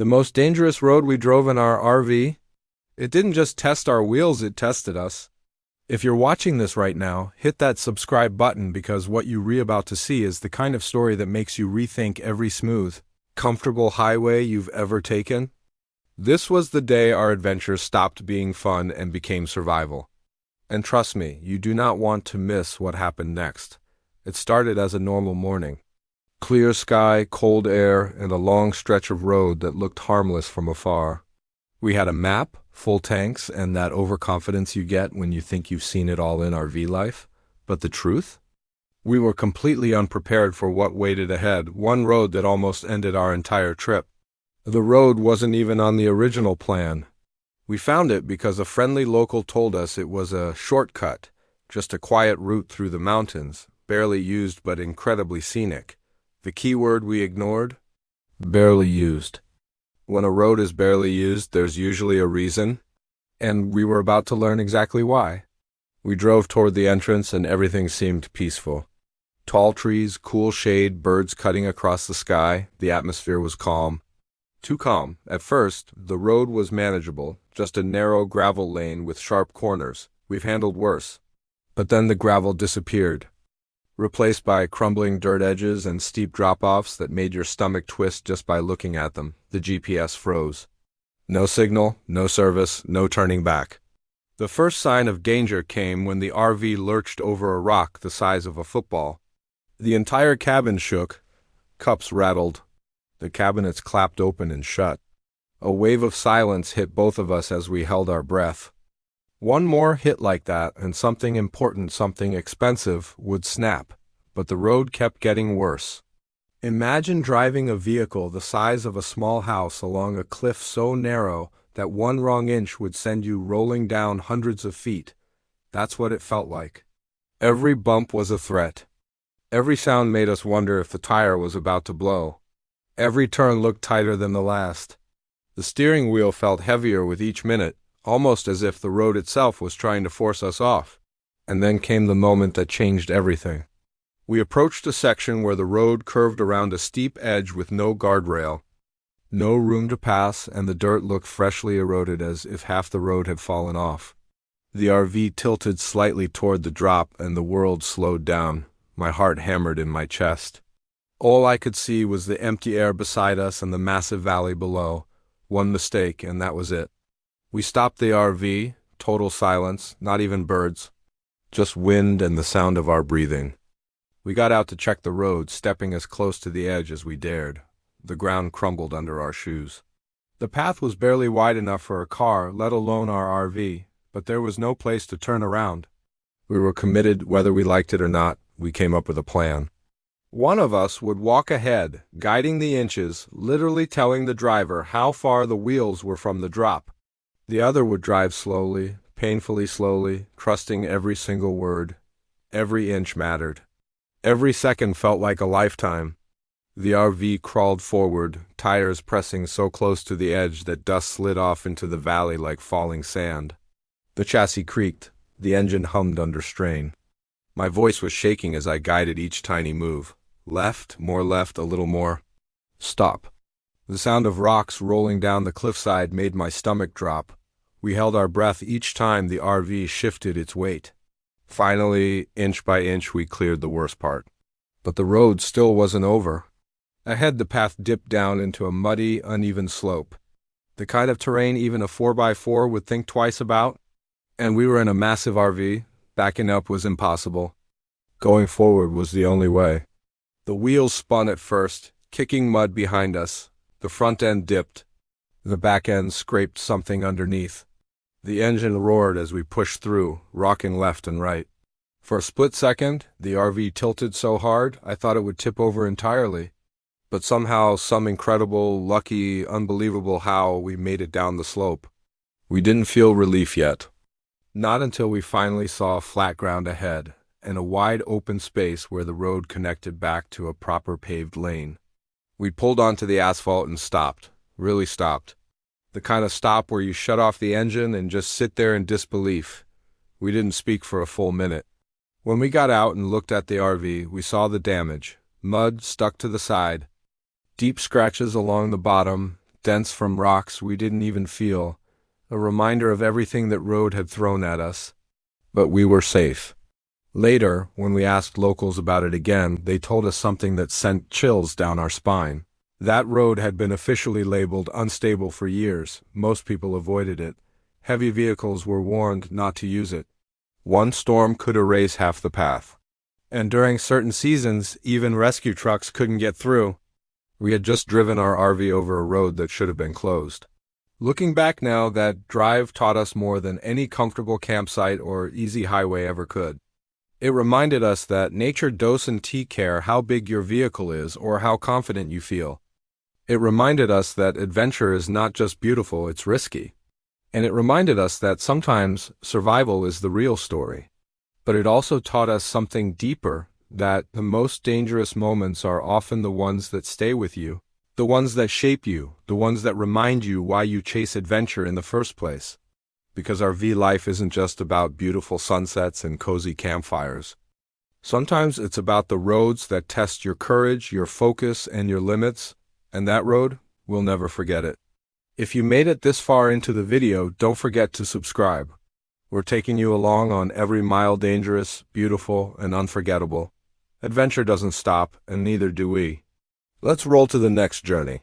The most dangerous road we drove in our RV? It didn't just test our wheels, it tested us. If you're watching this right now, hit that subscribe button because what you're about to see is the kind of story that makes you rethink every smooth, comfortable highway you've ever taken. This was the day our adventure stopped being fun and became survival. And trust me, you do not want to miss what happened next. It started as a normal morning. Clear sky, cold air, and a long stretch of road that looked harmless from afar. We had a map, full tanks, and that overconfidence you get when you think you've seen it all in RV life. But the truth? We were completely unprepared for what waited ahead, one road that almost ended our entire trip. The road wasn't even on the original plan. We found it because a friendly local told us it was a shortcut, just a quiet route through the mountains, barely used but incredibly scenic. The key word we ignored? Barely used. When a road is barely used, there's usually a reason, and we were about to learn exactly why. We drove toward the entrance and everything seemed peaceful. Tall trees, cool shade, birds cutting across the sky, the atmosphere was calm. Too calm. At first, the road was manageable, just a narrow gravel lane with sharp corners. We've handled worse. But then the gravel disappeared, replaced by crumbling dirt edges and steep drop-offs that made your stomach twist just by looking at them. The GPS froze. No signal, no service, no turning back. The first sign of danger came when the RV lurched over a rock the size of a football. The entire cabin shook. Cups rattled. The cabinets clapped open and shut. A wave of silence hit both of us as we held our breath. One more hit like that, and something important, something expensive, would snap. But the road kept getting worse. Imagine driving a vehicle the size of a small house along a cliff so narrow that one wrong inch would send you rolling down hundreds of feet. That's what it felt like. Every bump was a threat. Every sound made us wonder if the tire was about to blow. Every turn looked tighter than the last. The steering wheel felt heavier with each minute, almost as if the road itself was trying to force us off. And then came the moment that changed everything. We approached a section where the road curved around a steep edge with no guardrail. No room to pass, and the dirt looked freshly eroded as if half the road had fallen off. The RV tilted slightly toward the drop, and the world slowed down. My heart hammered in my chest. All I could see was the empty air beside us and the massive valley below. One mistake, and that was it. We stopped the RV, total silence, not even birds. Just wind and the sound of our breathing. We got out to check the road, stepping as close to the edge as we dared. The ground crumbled under our shoes. The path was barely wide enough for a car, let alone our RV, but there was no place to turn around. We were committed, whether we liked it or not. We came up with a plan. One of us would walk ahead, guiding the inches, literally telling the driver how far the wheels were from the drop. The other would drive slowly, painfully slowly, trusting every single word. Every inch mattered. Every second felt like a lifetime. The RV crawled forward, tires pressing so close to the edge that dust slid off into the valley like falling sand. The chassis creaked. The engine hummed under strain. My voice was shaking as I guided each tiny move. Left, a little more. Stop. The sound of rocks rolling down the cliffside made my stomach drop. We held our breath each time the RV shifted its weight. Finally, inch by inch, we cleared the worst part. But the road still wasn't over. Ahead, the path dipped down into a muddy, uneven slope. The kind of terrain even a 4x4 would think twice about. And we were in a massive RV. Backing up was impossible. Going forward was the only way. The wheels spun at first, kicking mud behind us. The front end dipped. The back end scraped something underneath. The engine roared as we pushed through, rocking left and right. For a split second, the RV tilted so hard I thought it would tip over entirely. But somehow, some incredible, lucky, unbelievable how, we made it down the slope. We didn't feel relief yet. Not until we finally saw flat ground ahead, and a wide open space where the road connected back to a proper paved lane. We pulled onto the asphalt and stopped, really stopped. The kind of stop where you shut off the engine and just sit there in disbelief. We didn't speak for a full minute. When we got out and looked at the RV, we saw the damage. Mud stuck to the side, deep scratches along the bottom, dense from rocks we didn't even feel, a reminder of everything that road had thrown at us. But we were safe. Later, when we asked locals about it again, they told us something that sent chills down our spine. That road had been officially labeled unstable for years. Most people avoided it. Heavy vehicles were warned not to use it. One storm could erase half the path. And during certain seasons, even rescue trucks couldn't get through. We had just driven our RV over a road that should have been closed. Looking back now, that drive taught us more than any comfortable campsite or easy highway ever could. It reminded us that nature doesn't care how big your vehicle is or how confident you feel. It reminded us that adventure is not just beautiful, it's risky. And it reminded us that sometimes survival is the real story. But it also taught us something deeper, that the most dangerous moments are often the ones that stay with you, the ones that shape you, the ones that remind you why you chase adventure in the first place. Because RV life isn't just about beautiful sunsets and cozy campfires. Sometimes it's about the roads that test your courage, your focus, and your limits, and that road, we'll never forget it. If you made it this far into the video, don't forget to subscribe. We're taking you along on every mile dangerous, beautiful, and unforgettable. Adventure doesn't stop, and neither do we. Let's roll to the next journey.